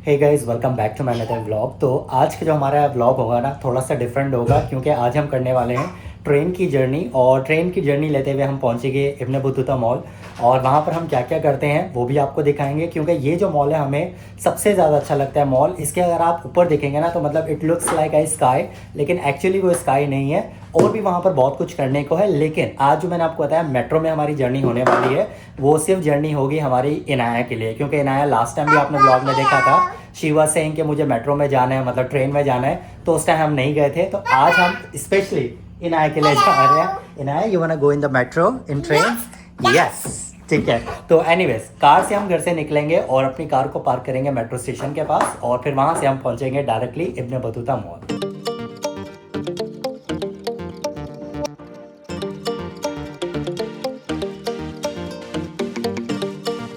Hey guys, welcome back to my another vlog. तो आज का जो हमारा व्लॉग होगा ना, थोड़ा सा डिफरेंट होगा क्योंकि आज हम करने वाले हैं ट्रेन की जर्नी। और ट्रेन की जर्नी लेते हुए हम पहुंचेंगे इब्न बतूता मॉल, और वहां पर हम क्या क्या करते हैं वो भी आपको दिखाएंगे। क्योंकि ये जो मॉल है हमें सबसे ज़्यादा अच्छा लगता है मॉल। इसके अगर आप ऊपर देखेंगे ना तो मतलब it looks like a sky, लेकिन एक्चुअली वो स्काई नहीं है। और भी वहाँ पर बहुत कुछ करने को है, लेकिन आज जो मैंने आपको बताया मेट्रो में हमारी जर्नी होने वाली है, वो सिर्फ जर्नी होगी हमारी इनाया के लिए। क्योंकि इनाया लास्ट टाइम भी आपने ब्लॉग में देखा था, शी वाज सेइंग कि मुझे मेट्रो में जाना है, मतलब ट्रेन में जाना है, तो उस टाइम हम नहीं गए थे। तो आज हम स्पेशली इनाया के लिए जा रहे हैं। Inaya, you want to go in the metro in train? Yes, ठीक है। तो एनीवेज, कार से हम घर से निकलेंगे और अपनी कार को पार्क करेंगे मेट्रो स्टेशन के पास, और फिर वहां से हम पहुंचेंगे directly Ibn Battuta mall.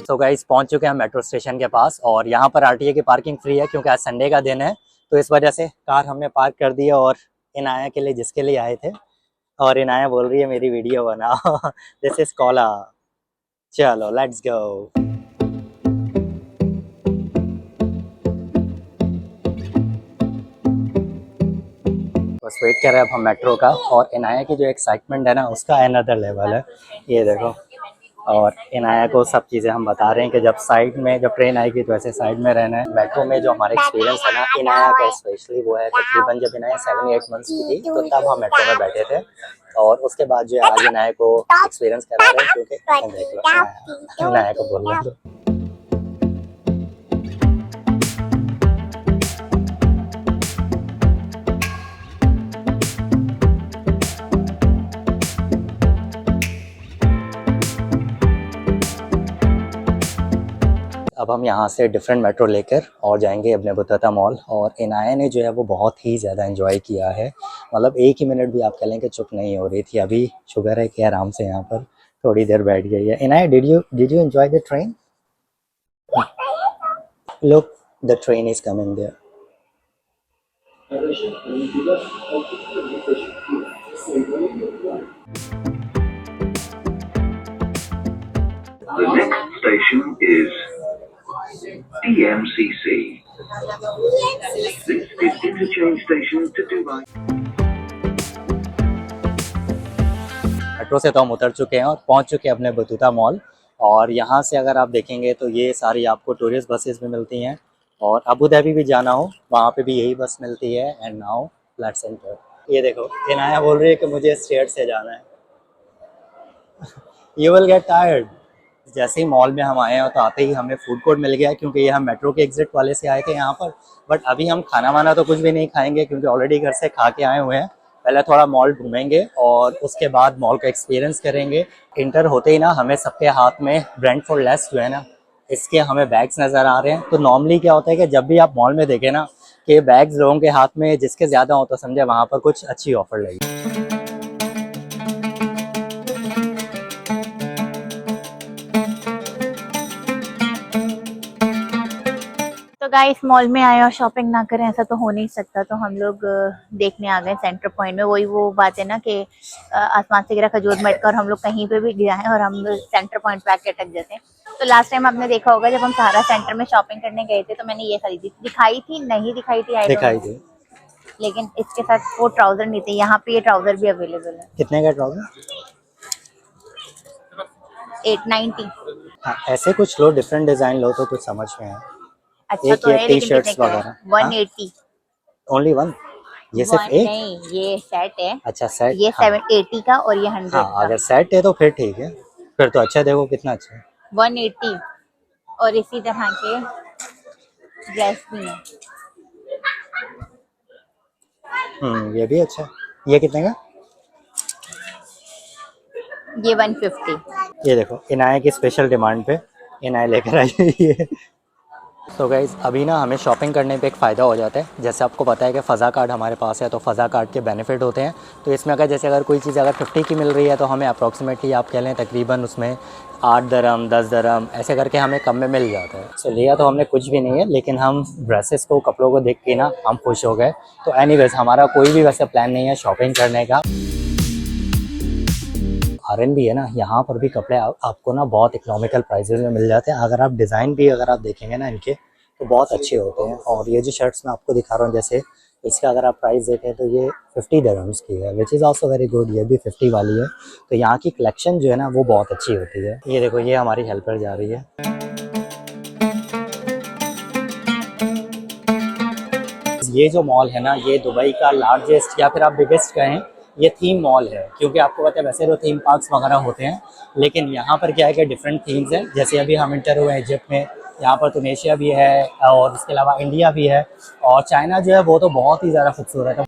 So guys, पहुंच चुके हैं मेट्रो स्टेशन के पास, और यहाँ पर आरटीए की पार्किंग फ्री है क्योंकि आज संडे का दिन है। तो इस वजह से कार हमने पार्क कर दी है, और इनाया के लिए, जिसके लिए आए थे। और इनाया बोल रही है मेरी वीडियो बनाओ। This is cola. चलो लेट्स गो। बस वेट कर रहे हैं अब हम मेट्रो का, और इनाया की जो एक्साइटमेंट है ना उसका अनदर लेवल है। ये देखो। और इनाया को सब चीज़ें हम बता रहे हैं कि जब साइड में, जब ट्रेन आएगी तो ऐसे साइड में रहना है। मेट्रो में जो हमारा एक्सपीरियंस है ना इनाया का स्पेशली, वो है तकरीबन जब इनाया 7-8 मंथ्स की थी तो तब हम मेट्रो में बैठे थे। और उसके बाद जो है आज इनाया को एक्सपीरियंस करा रहे हैं, क्योंकि देख लो इनाया को बोल रहा हूँ। अब हम यहाँ से डिफरेंट मेट्रो लेकर और जाएंगे अपने बुद्धा मॉल। और इनाया ने जो है वो बहुत ही ज़्यादा एंजॉय किया है, मतलब एक ही मिनट भी आप कह लें कि चुप नहीं हो रही थी। अभी शुगर है कि आराम से यहाँ पर थोड़ी देर बैठ गई है। Inaya, did you enjoy the train? Look, the train is coming there. The next station is DMCC. This is interchange station to Dubai. Metro से तो हम उतर चुके हैं और पहुंच चुके हैं अपने बतूता मॉल। और यहाँ से अगर आप देखेंगे तो ये सारी आपको टूरिस्ट बसेस भी मिलती हैं, और अबू धाबी भी जाना हो वहाँ पे भी यही बस मिलती है। And now flat centre. ये देखो, इनाया बोल रही है कि मुझे स्टेयर से जाना है। You will get tired. जैसे ही मॉल में हम आए हैं तो आते ही हमें फूड कोर्ट मिल गया, क्योंकि ये हम मेट्रो के एग्जिट वाले से आए थे यहाँ पर। बट अभी हम खाना वाना तो कुछ भी नहीं खाएंगे, क्योंकि ऑलरेडी घर से खा के आए हुए हैं। पहले थोड़ा मॉल घूमेंगे और उसके बाद मॉल का एक्सपीरियंस करेंगे। इंटर होते ही ना हमें सबके हाथ में ब्रांड फॉर लेस जो है ना, इसके हमें बैग्स नज़र आ रहे हैं। तो नॉर्मली क्या होता है कि जब भी आप मॉल में देखें ना कि बैग्स लोगों के हाथ में जिसके ज़्यादा हो, तो समझे वहाँ पर कुछ अच्छी ऑफर लगी। तो गाइस, मॉल में आए और शॉपिंग ना करें ऐसा तो हो नहीं सकता। तो हम लोग देखने आ गए सेंटर पॉइंट में। वही वो बात है ना कि आसमान से गिरा खजूर मटका, और हम लोग कहीं पे भी गिरा है और हम सेंटर पॉइंट पे आके अटक जाते हैं। तो लास्ट टाइम आपने देखा होगा जब हम सहारा सेंटर में शॉपिंग करने गए थे, तो मैंने ये खरीदी थी। दिखाई थी, नहीं दिखाई थी, आई डोंट दिखाई नो। दे। लेकिन इसके साथ वो ट्राउजर नहीं थे। यहाँ पे ये ट्राउजर भी अवेलेबल है। कितने का ट्राउजर? 890। हाँ, ऐसे कुछ लो, डिफरेंट डिज़ाइन लो तो कुछ समझ में आए। अच्छा एक तो ये है, टी लेकिन कितने शर्ट्स का है? वगैरह। हाँ, 180। Only one? ये सिर्फ वन एक? नहीं, ये सेट है। अच्छा, सेट। ये हाँ 780 का और ये 100 हाँ, का। अगर सेट है तो फिर ठीक है। फिर तो अच्छा है, देखो कितना अच्छा है। 180। और इसी तरह के ड्रेस भी हैं। ये भी अच्छा है। ये कितने का? ये 150। ये देखो, इनाया की स्पेशल डिमांड पे इनाया लेकर आई है ये। तो गाइज़, अभी ना हमें शॉपिंग करने पे एक फ़ायदा हो जाता है। जैसे आपको पता है कि फ़ज़ा कार्ड हमारे पास है, तो फ़ज़ा कार्ड के बेनिफिट होते हैं। तो इसमें अगर जैसे अगर कोई चीज़ अगर 50 की मिल रही है तो हमें अप्रॉक्सीमेटली आप कह लें तकरीबन उसमें 8 दरम 10 दरम ऐसे करके हमें कम में मिल जाता है। सो लिया तो हमने कुछ भी नहीं है, लेकिन हम ड्रेसेस को, कपड़ों को देख के ना हम खुश हो गए। तो एनीवेज़, हमारा कोई भी वैसे प्लान नहीं है शॉपिंग करने का। आरएन भी है ना, यहाँ पर भी कपड़े आपको ना बहुत इकोनॉमिकल प्राइसेस में मिल जाते हैं। अगर आप डिज़ाइन भी अगर आप देखेंगे ना इनके, तो बहुत अच्छे होते हैं। और ये जो शर्ट्स मैं आपको दिखा रहा हूँ, जैसे इसका अगर आप प्राइस देखें तो ये 50 दिरहम्स की है, which is also very good. ये भी 50 वाली है। तो यहाँ की कलेक्शन जो है ना वो बहुत अच्छी होती है। ये देखो, ये हमारी हेल्पर जा रही है। ये जो मॉल है ना, ये दुबई का लार्जेस्ट या फिर आप बिगेस्ट कहें, ये थीम मॉल है। क्योंकि आपको पता है वैसे तो थीम पार्क्स वगैरह होते हैं, लेकिन यहाँ पर क्या है कि डिफरेंट थीम्स हैं। जैसे अभी हम इंटर हुए हैं इजिप्ट में, यहाँ पर तुनेशिया भी है और इसके अलावा इंडिया भी है, और चाइना जो है वो तो बहुत ही ज़्यादा खूबसूरत है।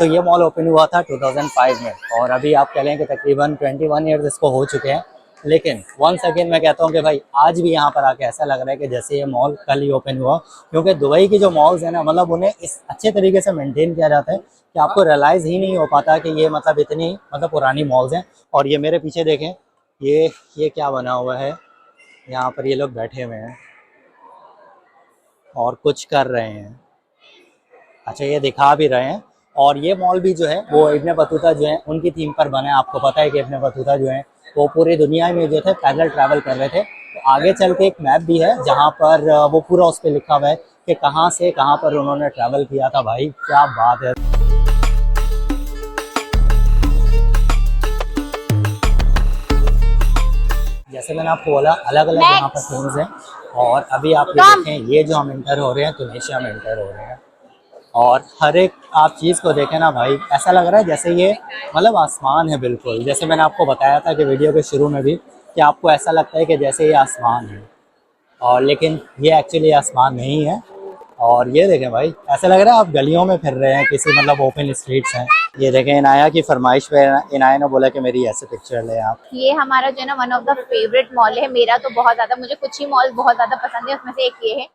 ये मॉल ओपन हुआ था 2005 में, और अभी आप कह लें कि तकरीबन 21 ईयर्स इसको हो चुके हैं। लेकिन वंस अगेन मैं कहता हूँ कि भाई आज भी यहाँ पर आके ऐसा लग रहा है कि जैसे ये मॉल कल ही ओपन हुआ। क्योंकि दुबई की जो मॉल्स हैं ना, मतलब उन्हें इस अच्छे तरीके से मेंटेन किया जाता है कि आपको रियलाइज़ ही नहीं हो पाता कि ये मतलब इतनी मतलब पुरानी मॉल्स हैं। और ये मेरे पीछे देखें, ये क्या बना हुआ है, यहाँ पर ये लोग बैठे हुए हैं और कुछ कर रहे हैं। अच्छा, ये दिखा भी रहे हैं। और ये मॉल भी जो है वो इब्न बतूता जो है उनकी थीम पर बना है। आपको पता है कि इब्न बतूता जो है वो पूरी दुनिया में जो थे पैदल ट्रैवल कर रहे थे। तो आगे चल के एक मैप भी है जहाँ पर वो पूरा उस पर लिखा हुआ है कि कहाँ से कहाँ पर उन्होंने ट्रैवल किया था। भाई क्या बात है। जैसे मैंने आपको बोला, अलग अलग यहाँ पर थीम्स हैं। और अभी आप ये देखें, ये जो हम इंटर हो रहे हैं तुनेशिया में इंटर हो रहे हैं, और हर एक आप चीज़ को देखें ना भाई, ऐसा लग रहा है जैसे ये मतलब आसमान है बिल्कुल। जैसे मैंने आपको बताया था कि वीडियो के शुरू में भी, कि आपको ऐसा लगता है कि जैसे ये आसमान है, और लेकिन ये एक्चुअली आसमान नहीं है। और ये देखें भाई, ऐसा लग रहा है आप गलियों में फिर रहे हैं, किसी मतलब ओपन स्ट्रीट्स हैं। ये देखें, इनाया की फरमाइश पे इनाया ने बोला कि मेरी ऐसे पिक्चर ले आप। ये हमारा जो है ना one of the favourite mall है। मेरा तो बहुत ज्यादा, मुझे कुछ ही मॉल बहुत ज्यादा पसंद है, उसमें से एक ये है।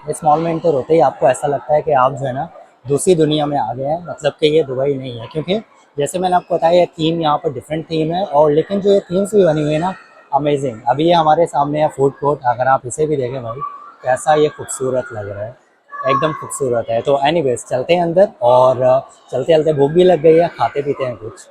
इस मॉल में इंटर होते ही आपको ऐसा लगता है कि आप जो है ना दूसरी दुनिया में आ गए हैं, मतलब कि ये दुबई नहीं है। क्योंकि जैसे मैंने आपको बताया, ये थीम यहाँ पर डिफरेंट थीम है, और लेकिन जो ये थीम्स भी बनी हुई है ना, अमेजिंग। अभी ये हमारे सामने है फूड कोर्ट, अगर आप इसे भी देखें भाई, कैसा ये खूबसूरत लग रहा है, एकदम खूबसूरत है। तो एनीवेज चलते हैं अंदर, और चलते चलते भूख भी लग गई है, खाते पीते हैं कुछ।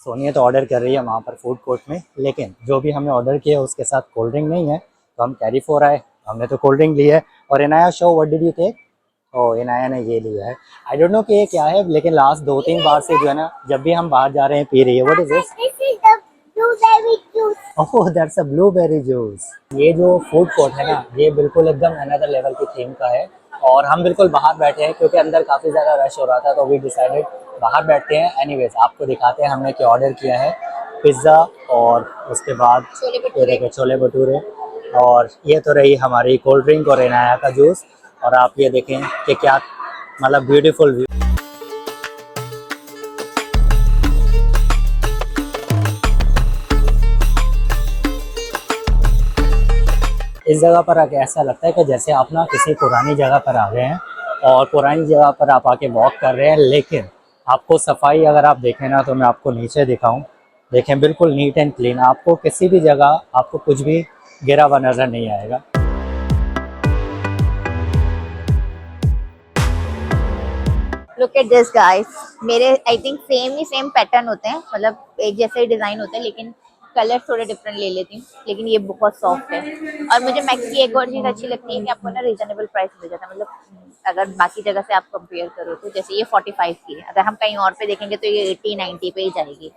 सोनिया तो ऑर्डर कर रही है वहाँ पर फूड कोर्ट में, लेकिन जो भी हमने ऑर्डर किया उसके साथ कोल्ड ड्रिंक नहीं है, तो हम कैरी फोर आए, हमने तो कोल्ड ड्रिंक ली है। और Inaya, show what did you take? ओ, इनाया ने ये लिया है। आई डोंट नो कि ये क्या है, लेकिन लास्ट 2-3 बार से जो है ना, जब भी हम बाहर जा रहे हैं पी रही है। What is this? Blueberry juice. Oh, that's a blueberry juice. ये जो फूड कोर्ट है ना, ये बिल्कुल एकदम अनदर लेवल की थीम का है। और हम बिल्कुल बाहर बैठे हैं क्योंकि अंदर काफ़ी ज़्यादा रश हो रहा था, तो वी डिसाइडेड बाहर बैठते हैं। एनीवेज आपको दिखाते हैं हमने क्या ऑर्डर किया है। पिज़्ज़ा, और उसके बाद ये देखें छोले भटूरे, और ये तो रही हमारी कोल्ड ड्रिंक और इनाया का जूस। और आप ये देखें कि क्या मतलब ब्यूटीफुल व्यू। इस जगह पर आके ऐसा लगता है कि जैसे आप ना किसी पुरानी जगह पर आ गए हैं, और पुरानी जगह पर आप आके वॉक कर रहे हैं। लेकिन आपको सफाई अगर आप देखें ना, तो मैं आपको नीचे दिखाऊं, देखें बिल्कुल नीट एंड क्लीन। आपको किसी भी जगह आपको कुछ भी गिरा हुआ नज़र नहीं आएगा। लुक एट दिस गाइस, मेरे आई थिंक सेम पैटर्न होते हैं, मतलब एक जैसे ही डिजाइन होता है, लेकिन कलर थोड़े डिफरेंट ले लेती हूँ। लेकिन ये बहुत सॉफ्ट है। और मुझे मैक्स की एक और चीज अच्छी लगती है कि आपको ना रीजनेबल प्राइस मिल जाता है। मतलब अगर बाकी जगह से आप कंपेयर करो तो जैसे ये 45 की है, अगर हम कहीं और पे देखेंगे तो ये 80-90 पे ही जाएगी।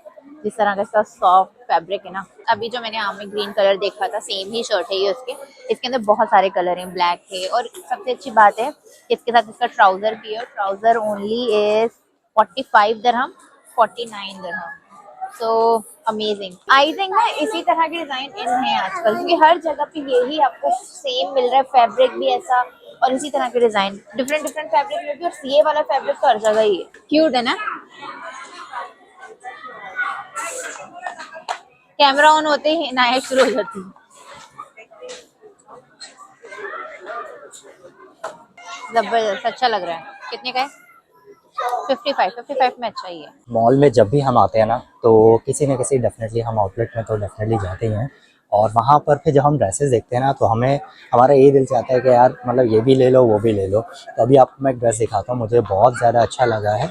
जिस तरह का इसका सॉफ्ट फैब्रिक है ना। अभी जो मैंने आर्मी ग्रीन कलर देखा था, सेम ही शर्ट है ये उसके। इसके अंदर बहुत सारे कलर हैं, ब्लैक है, और सबसे अच्छी बात है इसके साथ इसका ट्राउजर भी है, और trouser only is 45 dirham, 49 dirham. So amazing. I think ना इसी तरह के डिजाइन इन है आजकल, क्योंकि हर जगह पे यही आपको सेम मिल रहा है, फैब्रिक भी ऐसा और इसी तरह के डिजाइन डिफरेंट फैब्रिक में भी। और ये वाला फैब्रिक तो हर जगह ही है। क्यूट है ना। कैमरा ऑन होते ही नायक शुरू हो जाती है। जबरदस्त, अच्छा लग रहा है। कितने का है? 55 में अच्छा ही है। मॉल में जब भी हम आते हैं ना तो किसी न किसी डेफिनेटली हम आउटलेट में तो डेफिनेटली जाते ही हैं, और वहाँ पर फिर जब हम ड्रेसेस देखते हैं ना तो हमें हमारा ये दिल चाहता है कि यार मतलब ये भी ले लो वो भी ले लो। तो अभी आपको मैं एक ड्रेस दिखाता हूँ, मुझे बहुत ज़्यादा अच्छा लगा है,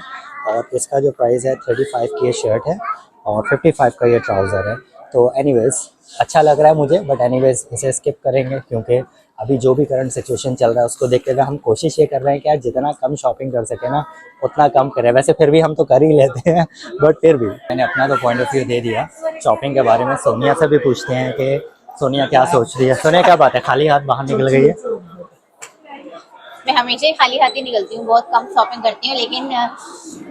और इसका जो प्राइस है 35 की ये शर्ट है और 55 का ये ट्राउज़र है। तो एनीवेज़ अच्छा लग रहा है मुझे, बट एनीवेज़ इसे स्किप करेंगे क्योंकि अभी जो भी करंट सिचुएशन चल रहा है उसको देखते हुए हम कोशिश ये कर रहे हैं कि यार जितना कम शॉपिंग कर सके ना उतना कम करें। वैसे फिर भी हम तो कर ही लेते हैं, बट फिर भी मैंने अपना तो पॉइंट ऑफ व्यू दे दिया शॉपिंग के बारे में। सोनिया से भी पूछते हैं कि सोनिया क्या सोच रही है। सोनिया क्या बात है, खाली हाथ बाहर निकल गई है? मैं हमेशा ही खाली हाथ ही निकलती हूँ, बहुत कम शॉपिंग करती हूँ, लेकिन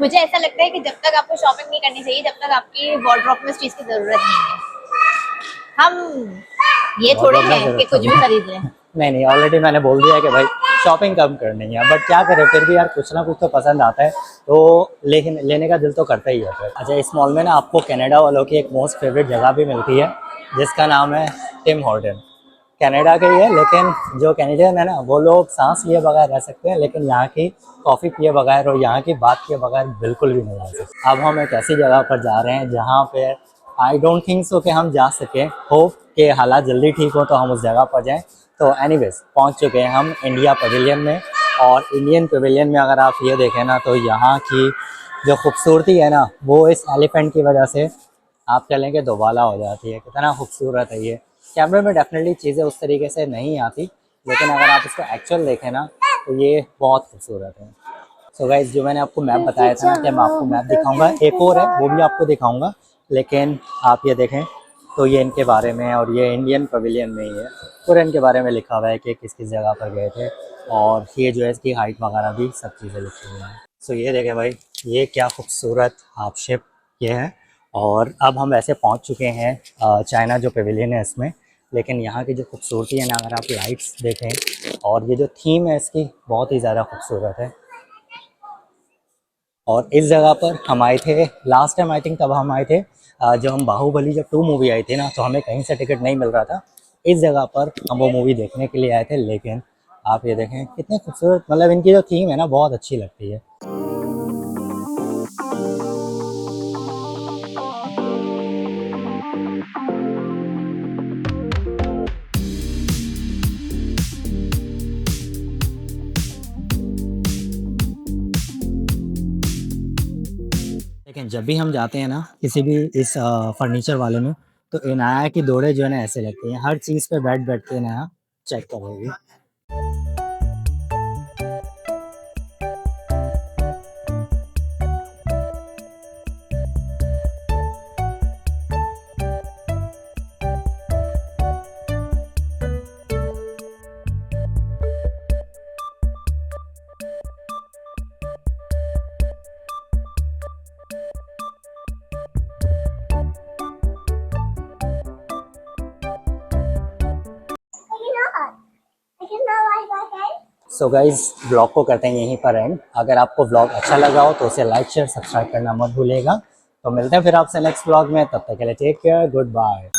मुझे ऐसा लगता है कि जब तक आपको शॉपिंग नहीं करनी चाहिए जब तक आपकी वार्डरोब में उस चीज़ की ज़रूरत नहीं है। हम ये थोड़े Wardrobe में हैं कि जरूरत कुछ भी नहीं। खरीद लें। नहीं ऑलरेडी मैंने बोल दिया है कि भाई शॉपिंग कम करनी है, बट क्या करें फिर भी यार कुछ ना कुछ तो पसंद आता है, तो लेकिन लेने का दिल तो करता ही है फिर। अच्छा, इस मॉल में ना आपको कनाडा वालों की एक मोस्ट फेवरेट जगह भी मिलती है जिसका नाम है टिम हॉर्टन। कनाडा के ही है, लेकिन जो कैनेडियन है ना वो लोग सांस लिए बगैर रह सकते हैं, लेकिन यहाँ की कॉफ़ी पिए बगैर और यहाँ की बात किए बगैर बिल्कुल भी नहीं रह सकते। अब हम एक ऐसी जगह पर जा रहे हैं जहाँ पे आई डोंट थिंक सो कि हम जा सकें, होप के हालात जल्दी ठीक हो तो हम उस जगह पर जाएं। तो एनीवेज पहुँच चुके हैं हम इंडिया पवेलियन में, और इंडियन पवेलियन में अगर आप ये देखें ना तो यहाँ की जो खूबसूरती है ना वो इस एलिफेंट की वजह से आप कह कि दोबाला हो जाती है। कितना खूबसूरत है ये। कैमरे में डेफिनेटली चीज़ें उस तरीके से नहीं आती, लेकिन अगर आप इसको एक्चुअल देखें ना तो ये बहुत खूबसूरत है। सो गाइस, जो मैंने आपको मैप बताया था ना कि मैं आपको मैप दिखाऊंगा, एक और है वो भी आपको दिखाऊंगा, लेकिन आप ये देखें तो ये इनके बारे में है और ये इंडियन पवेलियन में ही है। पूरा इनके बारे में लिखा हुआ है कि किस किस जगह पर गए थे, और ये जो है इसकी हाइट वगैरह भी सब चीज़ें लिखी हुई हैं। सो ये देखें भाई, ये क्या खूबसूरत हाफ शेप ये है। और अब हम वैसे पहुंच चुके हैं चाइना जो पवेलियन है इसमें, लेकिन यहाँ की जो खूबसूरती है ना अगर आप लाइट्स देखें और ये जो थीम है इसकी बहुत ही ज़्यादा खूबसूरत है। और इस जगह पर हम आए थे लास्ट टाइम, आई थिंक तब हम आए थे जब हम बाहुबली जब 2 मूवी आई थी ना, तो हमें कहीं से टिकट नहीं मिल रहा था। इस जगह पर हम वो मूवी देखने के लिए आए थे, लेकिन आप ये देखें कितने खूबसूरत, मतलब इनकी जो थीम है ना बहुत अच्छी लगती है। लेकिन जब भी हम जाते हैं ना किसी भी इस फर्नीचर वाले में, तो इनाया की दौड़े जो है ना ऐसे लगती हैं, हर चीज़ पे बैठ बैठ के इनाया चेक करोगे। सो गाइज, ब्लॉग को करते हैं यहीं पर एंड। अगर आपको ब्लॉग अच्छा लगा हो तो उसे लाइक शेयर सब्सक्राइब करना मत भूलिएगा। तो मिलते हैं फिर आपसे नेक्स्ट ब्लॉग में, तब तक के लिए टेक केयर, गुड बाय।